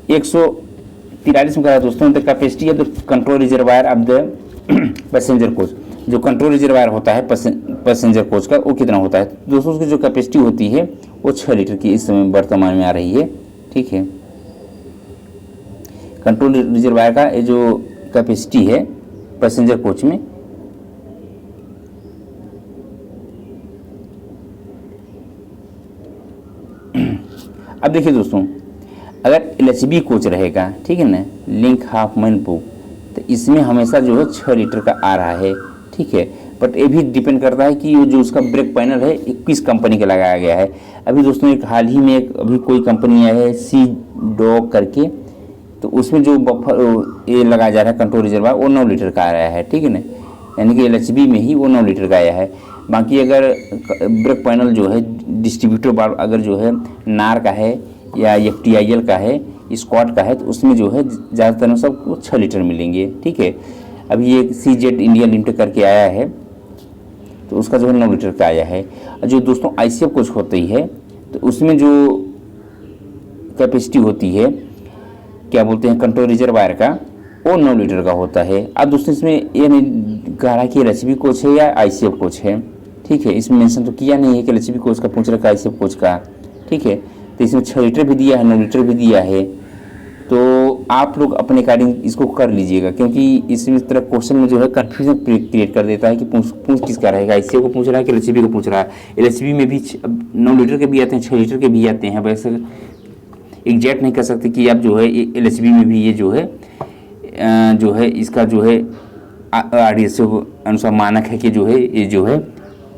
143 में कह रहा है दोस्तों the capacity of the control reservoir of the passenger coach. जो कंट्रोल रिजर्वायर होता है पैसेंजर कोच का वो कितना होता है दोस्तों, उसकी जो कैपेसिटी होती है वो 6 लीटर की इस समय वर्तमान में आ रही है, ठीक है। कंट्रोल रिजर्वायर का ये जो कैपेसिटी है पैसेंजर कोच में अब देखिए दोस्तों अगर LHB कोच रहेगा, ठीक है ना, लिंक हाफ मैन बुक, तो इसमें हमेशा जो है 6 लीटर का आ रहा है, ठीक है। बट ये भी डिपेंड करता है कि वो जो उसका ब्रेक पैनल है ये किस कंपनी का लगाया गया है। अभी दोस्तों एक हाल ही में एक अभी कोई कंपनी आई है सी डॉग करके, तो उसमें जो बफर ये लगाया जा रहा है कंट्रोल रिजर्वायर वो 9 लीटर का आ रहा है, ठीक है ना, यानी कि LHB में ही वो 9 लीटर का आया है। बाकी अगर ब्रेक पैनल जो है डिस्ट्रीब्यूटर बाल्व अगर जो है नार का है या FTIL का है, स्कॉट का है, तो उसमें जो है ज़्यादातर में सबको 6 लीटर मिलेंगे, ठीक है। अभी ये CZ इंडिया लिमिटेड करके आया है, तो उसका जो है 9 लीटर का आया है। जो दोस्तों ICF कोच होती है, तो उसमें जो कैपेसिटी होती है क्या बोलते हैं कंट्रोल रिजर्वायर का, वो 9 लीटर का होता है। अब दोस्तों इसमें ये नहीं कह रहा कि LHB कोच है या ICF कोच है, ठीक है, इसमें मेंशन तो किया नहीं है कि LHB कोच का पूछ रखा है ICF कोच का, ठीक है। तो इसमें 6 लीटर भी दिया है, 9 लीटर भी दिया है, तो आप लोग अपने अकॉर्डिंग इसको कर लीजिएगा, क्योंकि इसमें तरह क्वेश्चन में जो है कन्फ्यूजन क्रिएट कर देता है कि पूछ किसका रहेगा, ICF को पूछ रहा है कि LHB को पूछ रहा है। LHB में भी 9 लीटर के भी आते हैं, 6 लीटर के भी आते हैं, वैसे एग्जैक्ट नहीं कर सकते कि आप जो है LHB में भी ये जो है इसका जो है RDS अनुसार मानक है कि जो है ये जो है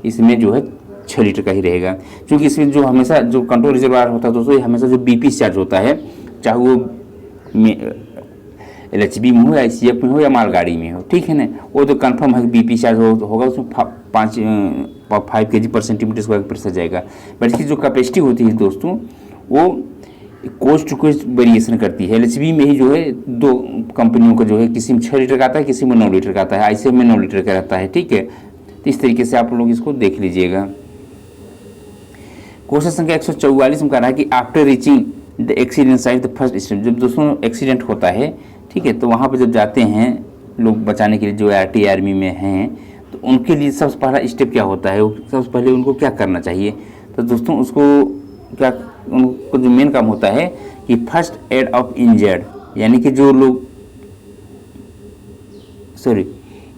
इसमें जो है 6 लीटर का ही रहेगा, क्योंकि इसमें जो हमेशा जो कंट्रोल रिजर्वायर होता है दोस्तों, ये हमेशा जो BP चार्ज होता है, चाहे वो LHB में हो या ICF में हो या मालगाड़ी में हो, ठीक है ना, वो तो कंफर्म है कि BP चार्ज होगा, उसमें 5 kg पर सेंटीमीटर स्क्वायर प्रेशर जाएगा। बट इसकी जो कैपेसिटी होती है दोस्तों वो कोच टू कोच वेरिएशन करती है। LHB में ही जो है 2 कंपनियों का जो है, किसी में 6 लीटर का आता है, किसी में 9 लीटर का आता है, ICF में 9 लीटर का रहता है, ठीक है। तो इस तरीके से आप लोग इसको देख लीजिएगा। क्वेश्चन संख्या 144 में कह रहा है कि after reaching the accident site the first step, जब दोस्तों एक्सीडेंट होता है, ठीक है, तो वहाँ पर जब जाते हैं लोग बचाने के लिए जो RT आर्मी में हैं, तो उनके लिए सबसे पहला स्टेप क्या होता है, सबसे पहले उनको क्या करना चाहिए। तो दोस्तों उनको जो मेन काम होता है कि फर्स्ट एड ऑफ इंजर्ड, यानी कि जो लोग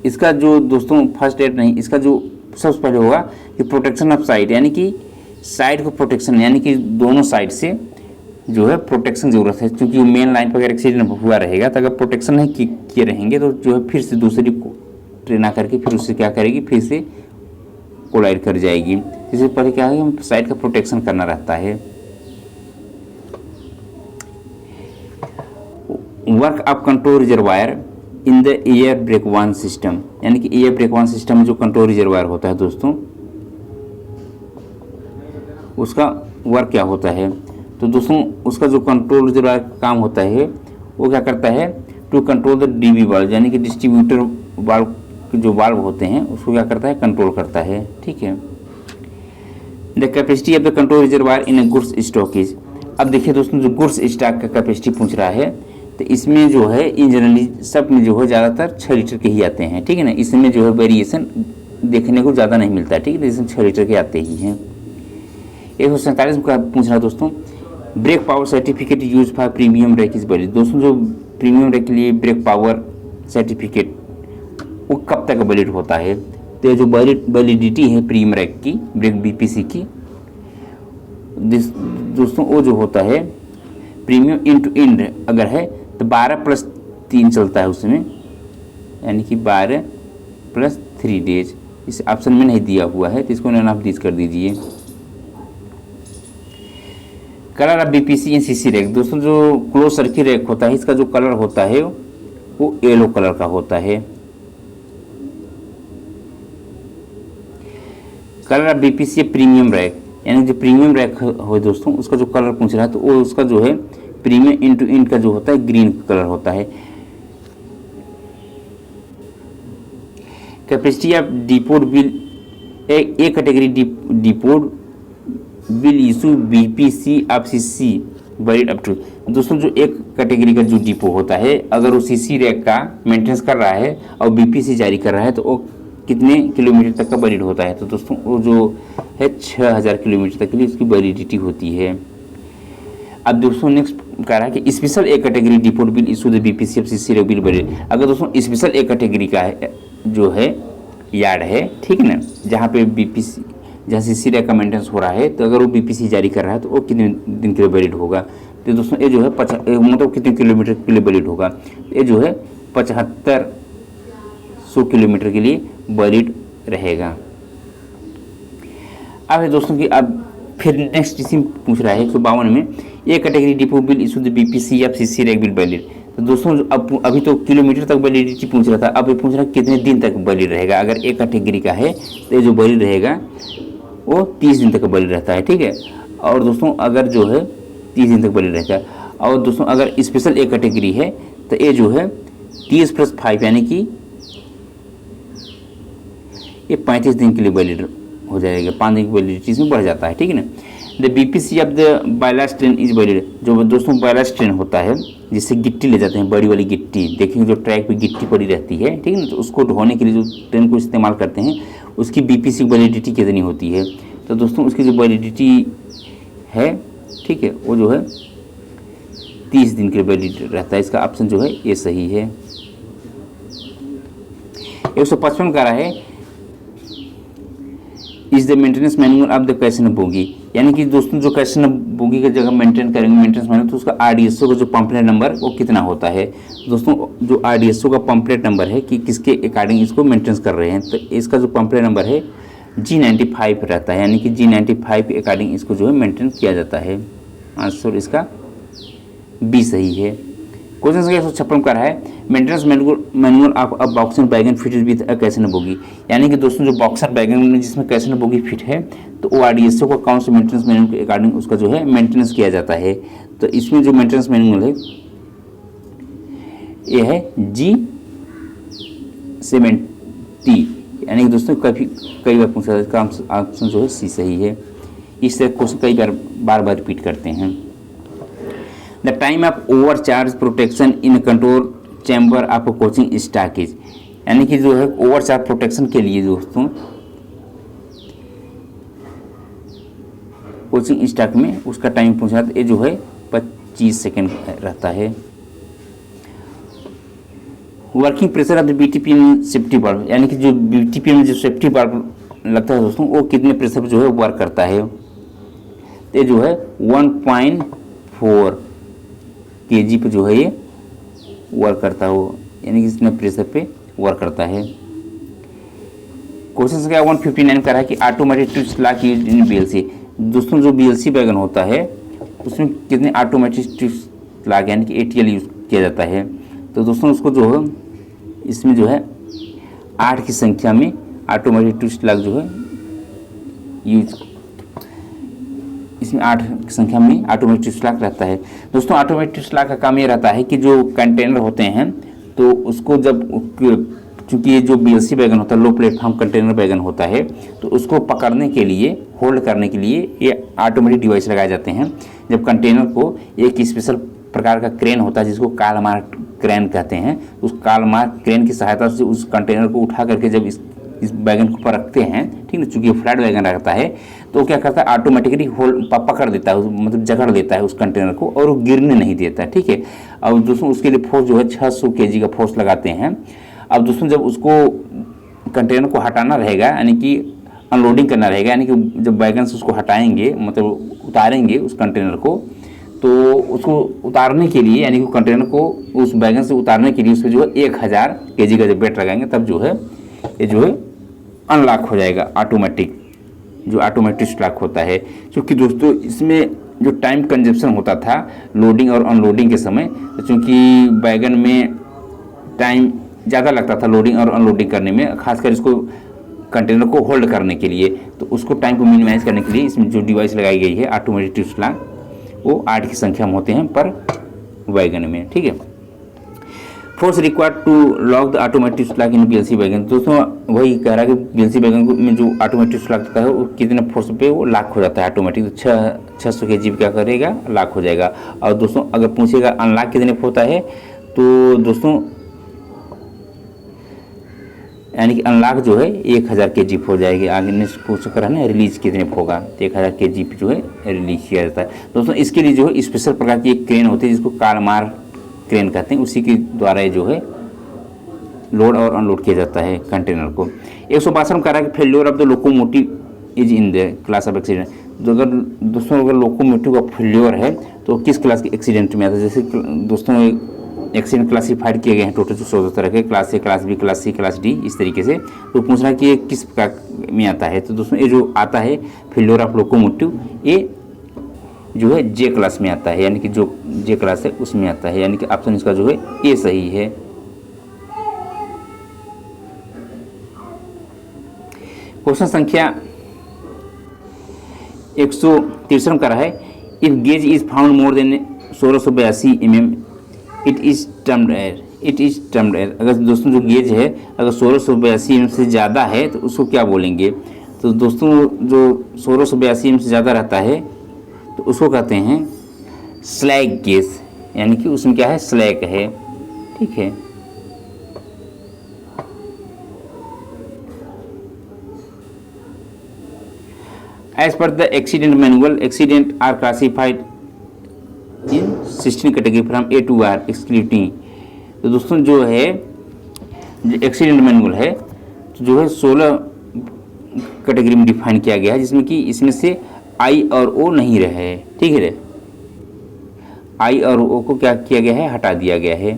इसका जो दोस्तों फर्स्ट एड नहीं, इसका जो सबसे पहले होगा कि प्रोटेक्शन ऑफ साइड, यानी कि साइड को प्रोटेक्शन, यानी कि दोनों साइड से जो है प्रोटेक्शन ज़रूरत है, क्योंकि मेन लाइन पर अगर एक्सीडेंट हुआ रहेगा तो अगर प्रोटेक्शन नहीं किए रहेंगे तो जो है फिर से दूसरी ट्रेन आकर के फिर उससे क्या करेगी, फिर से कोलाइड कर जाएगी। इससे पहले क्या है, हम साइड का प्रोटेक्शन करना रहता है। Work of control reservoir in the air brake one system, यानी कि एयर ब्रेक वन सिस्टम में जो कंट्रोल रिजर्वायर होता है दोस्तों, उसका वर्क क्या होता है। तो दोस्तों उसका जो कंट्रोल रिजर्वायर का काम होता है वो क्या करता है, to control the DB valve, यानी कि डिस्ट्रीब्यूटर वाल्व जो वाल्व होते हैं उसको क्या करता है, कंट्रोल करता है, ठीक है। The capacity of the control reservoir in A goods stockage. अब देखिए दोस्तों जो गुड्स स्टॉक का कैपेसिटी पूछ रहा है, तो इसमें जो है इन जनरली सब में जो है ज़्यादातर 6 लीटर के ही आते हैं, ठीक है ना, इसमें जो है वेरिएशन देखने को ज़्यादा नहीं मिलता, ठीक है, इसमें 6 लीटर के आते ही हैं। 147 का पूछ रहा है दोस्तों, brake power certificate use for premium rake is valid. दोस्तों जो प्रीमियम रैक के लिए ब्रेक पावर सर्टिफिकेट वो कब तक वैलिड होता है, तो ये जो वैलिडिटी है प्रीमियम रैक की, ब्रेक BPC की दोस्तों, वो जो होता है प्रीमियम इंटू इंड अगर है तो 12+3 चलता है उसमें, यानी कि 12+3 डेज। इस ऑप्शन में नहीं दिया हुआ है तो इसको नॉन ऑफ दिस कर दीजिए। Colour of BPC in CC rack, दोस्तों जो क्लोज सर्किट रैक होता है इसका जो कलर होता है वो येलो कलर का होता है। Colour of BPC premium rack, यानी जो प्रीमियम रैक हो दोस्तों उसका जो कलर पूछ रहा है तो वो उसका जो है प्रीमियम इंटू इंड का जो होता है ग्रीन कलर होता है। Capacity of depot bill, A category depot bill issue BPC of CC valid up to. दोस्तों जो एक कैटेगरी का जो डिपो होता है अगर वो CC रैक का मेंटेनेंस कर रहा है और BPC जारी कर रहा है तो वो कितने किलोमीटर तक का वैलिड होता है, तो दोस्तों वो जो है 6000 किलोमीटर तक के लिए उसकी वैलिडिटी होती है। अब दोस्तों नेक्स्ट कह रहा है कि special A category depot bill issue the BPC of CC rack bill valid. अगर दोस्तों स्पेशल ए कैटेगरी का है जो है यार्ड है, ठीक है ना, जहाँ पे BPC जहाँ CC रैक का मेंटेनेंस हो रहा है, तो अगर वो BPC जारी कर रहा है तो वो कितने दिन के लिए वैलिड होगा, तो दोस्तों ये जो है मतलब कितने किलोमीटर के लिए वैलिड होगा, ये जो है 7500 किलोमीटर के लिए वैलिड रहेगा। अब है दोस्तों कि अब फिर नेक्स्ट इसी में पूछ रहा है 152 में, A category depot bill issue the BPC या सीसी रेक बिल वैलिड। तो दोस्तों अब अभी तो किलोमीटर तक वैलिडिटी पूछ रहा था, अब ये पूछ रहा है कितने दिन तक वैलिड रहेगा। अगर ए कैटेगरी का है तो ये जो वैलिड रहेगा वो 30 दिन तक वैलिड रहता है, ठीक है। और दोस्तों अगर जो है 30 दिन तक वैलिड रहता है। और दोस्तों अगर स्पेशल ए कैटेगरी है तो ये जो है 30+5 यानी कि ये 35 दिन के लिए वैलिड हो जाएगा, 5 दिन की वैलिडिटी इसमें बढ़ जाता है, ठीक है ना। The BPC of the ballast train is valid. जो दोस्तों बायलास्ट ट्रेन होता है जिससे गिट्टी ले जाते हैं, बड़ी वाली गिट्टी, देखेंगे जो ट्रैक पे गिट्टी पड़ी रहती है, ठीक है ना, तो उसको ढोने के लिए जो ट्रेन को इस्तेमाल करते हैं उसकी बीपीसी वैलिडिटी कितनी होती है। तो दोस्तों उसकी जो वैलिडिटी है, ठीक है, वो जो है 30 दिन के लिए वैलिड रहता है। इसका ऑप्शन जो है ये सही है। 155 का रहा है is the maintenance manual of the कैशन बोगी। यानी कि दोस्तों जो कैशन बोगी का जगह मेंटेन करेंगे मेंटेनेंस मैनुअल, तो उसका आरडीएसओ का जो पंपलेट नंबर वो कितना होता है। दोस्तों जो आरडीएसओ का पंपलेट नंबर है कि किसके अकॉर्डिंग इसको मेंटेनेंस कर रहे हैं, तो इसका जो पंपलेट नंबर है G95 रहता है। यानी कि G95 के अकॉर्डिंग इसको जो है मेंटेन किया जाता है। आंसर इसका बी सही है। क्वेश्चन संख्या 156 का है maintenance manual of a boxer wagon fitted with a कैशन बोगी। यानी कि दोस्तों जो बॉक्सर वैगन में जिसमें कैशन बोगी फिट है तो वो आरडीएसओ का कौन से मेंटेनेंस मैनुअल के अकॉर्डिंग उसका जो है मेंटेनेंस किया जाता है। तो इसमें जो मेंटेनेंस मैनुअल है ये है G70। यानी कि दोस्तों कई बार पूछा इसका ऑप्शन जो है सी सही है। इस तरह क्वेश्चन कई बार रिपीट करते हैं। The time of over charge protection in control chamber of coaching stockage. यानी कि जो है ओवर चार्ज प्रोटेक्शन के लिए दोस्तों कोचिंग स्टॉक में उसका टाइम पूछा था, ये जो है 25 सेकेंड रहता है। Working pressure of the BTPM safety bulb. यानी कि जो बीटीपीएम में जो सेफ्टी बल्ब लगता है दोस्तों वो कितने प्रेशर पर जो है वर्क करता है। ये जो है 1.4 kg पे जो है ये वर्क करता हो, यानी कि इतने प्रेशर पे वर्क करता है। क्वेश्चन संख्या 159 कर रहा है कि automatic twist lock used in BLC. दोस्तों जो बीएलसी वैगन होता है उसमें कितने ऑटोमेटिक ट्विस्ट लॉक यानी कि एटीएल यूज किया जाता है। तो दोस्तों उसको जो है इसमें जो है 8 की संख्या में ऑटोमेटिक ट्विस्ट लॉक जो है यूज, इसमें 8 की संख्या में ऑटोमेटिक ट्विस्ट लॉक रहता है। दोस्तों ऑटोमेटिक ट्विस्ट लॉक का काम ये रहता है कि जो कंटेनर होते हैं तो उसको जब, चूँकि ये जो बीएलसी वैगन होता है लो प्लेटफॉर्म कंटेनर वैगन होता है, तो उसको पकड़ने के लिए, होल्ड करने के लिए ये ऑटोमेटिक डिवाइस लगाए जाते हैं। जब कंटेनर को एक स्पेशल प्रकार का क्रेन होता है जिसको कालमार क्रेन कहते हैं, उस कालमार क्रेन की सहायता से उस कंटेनर को उठा करके जब इस वैगन को ऊपर रखते हैं, ठीक है, चूँकि फ्लैट वैगन रहता है तो क्या करता है ऑटोमेटिकली होल्ड पकड़ देता है, मतलब जकड़ देता है उस कंटेनर को और वो गिरने नहीं देता, ठीक है। और दोस्तों उसके लिए फोर्स जो है 600 kg का फोर्स लगाते हैं। अब दोस्तों जब उसको कंटेनर को हटाना रहेगा यानी कि अनलोडिंग करना रहेगा, यानी कि जब वैगन से उसको हटाएंगे मतलब उतारेंगे उस कंटेनर को, तो उसको उतारने के लिए यानी कि कंटेनर को उस वैगन से उतारने के लिए उसमें जो है 1000 kg का जब वेट लगाएंगे तब जो है ये जो है अनलॉक हो जाएगा ऑटोमेटिक, जो ऑटोमेटिक लॉक होता है। क्योंकि दोस्तों इसमें जो टाइम कंजप्शन होता था लोडिंग और अनलोडिंग के समय, तो चूँकि वैगन में टाइम ज़्यादा लगता था लोडिंग और अनलोडिंग करने में, खासकर इसको कंटेनर को होल्ड करने के लिए, तो उसको टाइम को मिनिमाइज करने के लिए इसमें जो डिवाइस लगाई गई है ऑटोमेटिक ट्विस्ट लॉक वो 8 की संख्या में होते हैं पर वैगन में, ठीक है। Force required to lock the automatic twist lock in BLC wagon. दोस्तों वही कह रहा है कि बीएलसी वैगन में जो ऑटोमेटिक ट्विस्ट लॉक होता है वो कितने फोर्स पे वो लॉक हो जाता है ऑटोमेटिक, तो 600 kg क्या करेगा लॉक हो जाएगा। और दोस्तों अगर पूछेगा अनलॉक कितने पे होता है तो दोस्तों यानी कि अनलॉक जो है 1000 kg हो जाएगी। आगे नेक्स्ट पूछ कर है ना रिलीज कितने होगा, तो 1000 kg पे जो है रिलीज किया जाता है। दोस्तों इसके लिए जो है स्पेशल प्रकार की एक क्रेन होती है जिसको कालमार क्रेन कहते हैं, उसी के द्वारा ये जो है लोड और अनलोड किया जाता है कंटेनर को। 162 कह रहा है कि failure of the locomotive is in the class of accident. तो अगर दोस्तों अगर लोकोमोटिव का फेल्योर है तो किस क्लास के एक्सीडेंट में आता है। जैसे दोस्तों एक्सीडेंट क्लासीफाइड किए गए हैं टोटल 14 तरह के, class A, class B, class C, class D, इस तरीके से। तो पूछ रहा है कि ये किस प्रकार में आता है। तो दोस्तों ये जो आता है फेल्योर ऑफ लोकोमोटिव, ये जो है जे क्लास में आता है, यानी कि जो जे क्लास है उसमें आता है, यानी कि ऑप्शन इसका जो है ए सही है। क्वेश्चन संख्या 163 का है, if gauge is found more than 1682 mm it is termed air. अगर दोस्तों जो गेज है अगर 1682 mm से ज़्यादा है तो उसको क्या बोलेंगे। तो दोस्तों जो 1682 mm से ज़्यादा रहता है तो उसको कहते हैं स्लैग गेज, यानी कि उसमें क्या है, स्लैग है। ठीक है, as per the accident manual accident are classified in 16 category from A to R excluding. तो दोस्तों जो है एक्सीडेंट मैनुअल है तो जो है 16 कैटेगरी में डिफाइन किया गया है, जिसमें कि इसमें से आई और ओ नहीं रहे। ठीक है, आई और ओ को क्या किया गया है, हटा दिया गया है।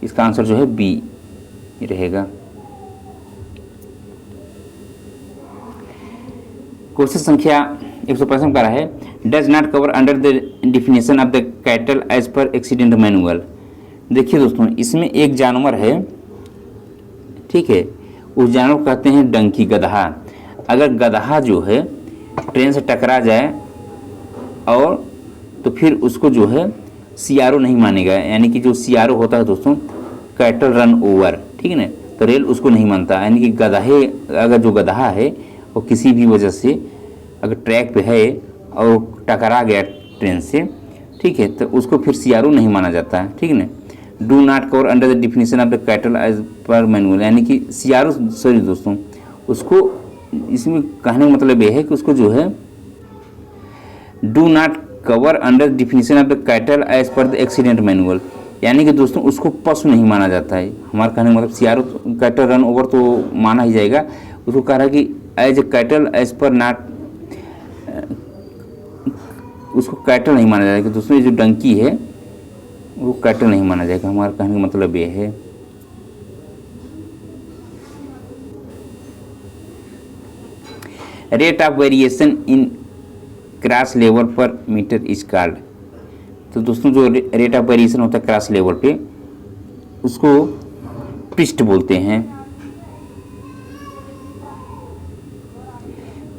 इसका आंसर जो है बी रहेगा। क्वेश्चन संख्या 155 का है, does not cover under the definition of the cattle as per accident manual. देखिए दोस्तों इसमें एक जानवर है, ठीक है, उस जानवर को कहते हैं डंकी, गधा। अगर गधा जो है ट्रेन से टकरा जाए और तो फिर उसको जो है सीआरओ नहीं मानेगा, यानी कि जो सीआरओ होता है दोस्तों कैटल रन ओवर, ठीक है ना, तो रेल उसको नहीं मानता। यानी कि गधाहे, अगर जो गधा है वो किसी भी वजह से अगर ट्रैक पे है और टकरा गया ट्रेन से, ठीक है, तो उसको फिर सीआरओ नहीं माना जाता है। ठीक है ना, do not cover under the definition of the cattle as per manual, यानी कि सीआरओ, सॉरी दोस्तों, उसको इसमें कहने का मतलब ये है कि उसको जो है do not cover under definition of the cattle as per the accident manual, यानी कि दोस्तों उसको पशु नहीं माना जाता है। हमारा कहने का मतलब सीआरओ कैटल रन ओवर तो माना ही जाएगा, उसको कह रहा है कि as a cattle as per not, उसको कैटल नहीं माना जाएगा। दोस्तों ये जो डंकी है वो कैटल नहीं माना जाएगा, हमारा कहने का मतलब ये है। Rate of variation in cross level पर मीटर इज कॉल्ड। तो दोस्तों जो रेट ऑफ वेरिएशन होता है क्रॉस लेवल पे उसको ट्विस्ट बोलते हैं।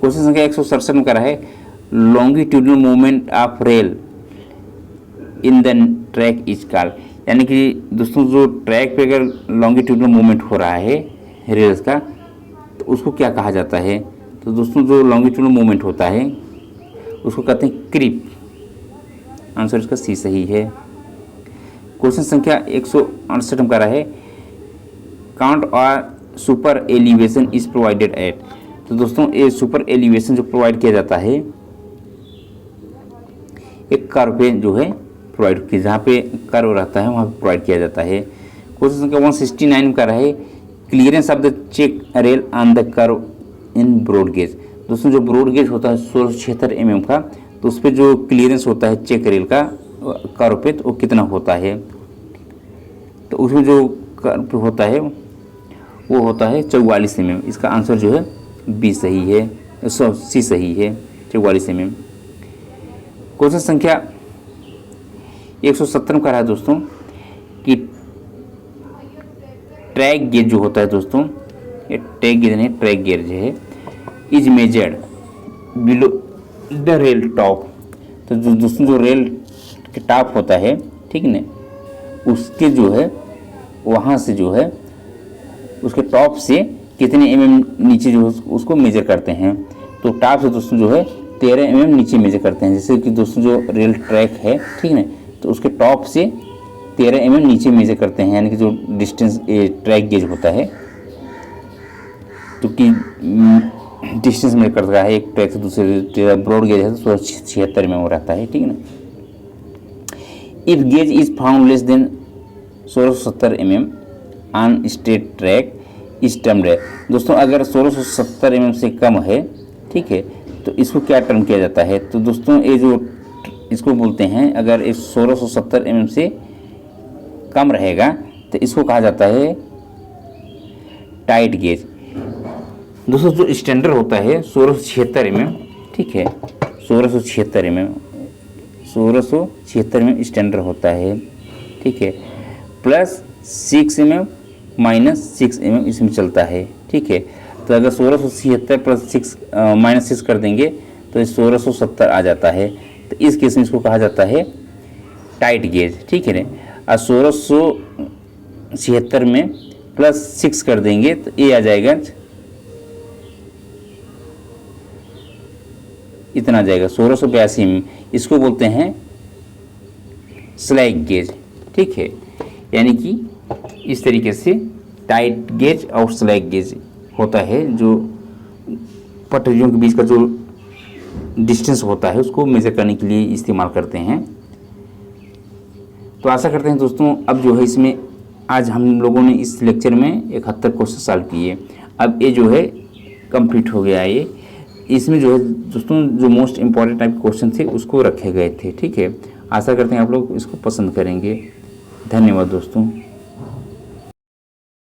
क्वेश्चन संख्या 167 में करा है, longitudinal movement of rail in the track is called, यानी कि दोस्तों जो ट्रैक पे अगर लॉन्गिट्यूडनल मूवमेंट हो रहा है रेल्स का तो उसको क्या कहा जाता है। तो दोस्तों जो लॉन्गिट्यूडनल मूवमेंट होता है उसको कहते हैं क्रीप। आंसर इसका सी सही है। क्वेश्चन संख्या 168 में करा है, काउंट और super elevation is provided eight. तो दोस्तों ये सुपर एलिवेशन जो प्रोवाइड किया जाता है एक कर्व पे जो है प्रोवाइड किया, जहाँ पे कर्व रहता है वहाँ पे प्रोवाइड किया जाता है। क्वेश्चन संख्या 169 में कर रहा है, clearance of the check rail on the curve in broad gauge. दोस्तों जो ब्रॉड गेज होता है 1676 mm का, तो उस पर जो क्लियरेंस होता है चेक रेल का कर्व पे तो वो कितना होता है। तो उसमें जो कर्व होता है वो होता है 44 mm। इसका आंसर जो है बी सही है, सी सही है, 44 mm। क्वेश्चन संख्या 170 का है दोस्तों कि ट्रैक गेज जो होता है दोस्तों, ये ट्रैक गेज नहीं, ट्रैक गेज है, is measured below the rail top. तो जो दोस्तों जो रेल के टॉप होता है, ठीक है, उसके जो है वहाँ से जो है उसके टॉप से कितने mm नीचे जो उसको मेजर करते हैं। तो टॉप से दोस्तों जो है 13 mm नीचे मेजर करते हैं। जैसे कि दोस्तों जो रेल ट्रैक है, ठीक है, तो उसके टॉप से 13 mm नीचे मेजर करते हैं, यानी कि जो डिस्टेंस ट्रैक गेज होता है तो कि डिस्टेंस मेजर करता है एक ट्रैक से दूसरे। ब्रॉड गेज है तो 1676 में वो रहता है, ठीक है ना। If gauge is found less than 1670 mm on straight track इस टर्म है। दोस्तों अगर 1670 mm से कम है, ठीक है, तो इसको क्या टर्म किया जाता है। तो दोस्तों ये जो इसको बोलते हैं, अगर इस 1670 mm से कम रहेगा तो इसको कहा जाता है टाइट गेज। दोस्तों जो स्टैंडर्ड होता है 1676 mm, ठीक है, 1676 mm, 1676 mm स्टैंडर्ड होता है, ठीक है, प्लस 6 mm माइनस 6 mm इसमें चलता है, ठीक है। तो अगर 1676 प्लस 6 माइनस 6 कर देंगे तो 1670 आ जाता है। तो इस केस में इसको कहा जाता है टाइट गेज, ठीक है ना। और 1676 में प्लस 6 कर देंगे तो ये आ जाएगा, इतना आ जाएगा 1682 में। इसको बोलते हैं स्लैग गेज, ठीक है। यानी कि इस तरीके से टाइट गेज और स्लैग गेज होता है, जो पटरियों के बीच का जो डिस्टेंस होता है उसको मेजर करने के लिए इस्तेमाल करते हैं। तो आशा करते हैं दोस्तों अब जो है इसमें आज हम लोगों ने इस लेक्चर में 71 क्वेश्चन सॉल्व किए। अब ये जो है कंप्लीट हो गया है। ये इसमें जो है दोस्तों जो मोस्ट इम्पॉर्टेंट टाइप के क्वेश्चन थे उसको रखे गए थे, ठीक है। आशा करते हैं आप लोग इसको पसंद करेंगे। धन्यवाद दोस्तों।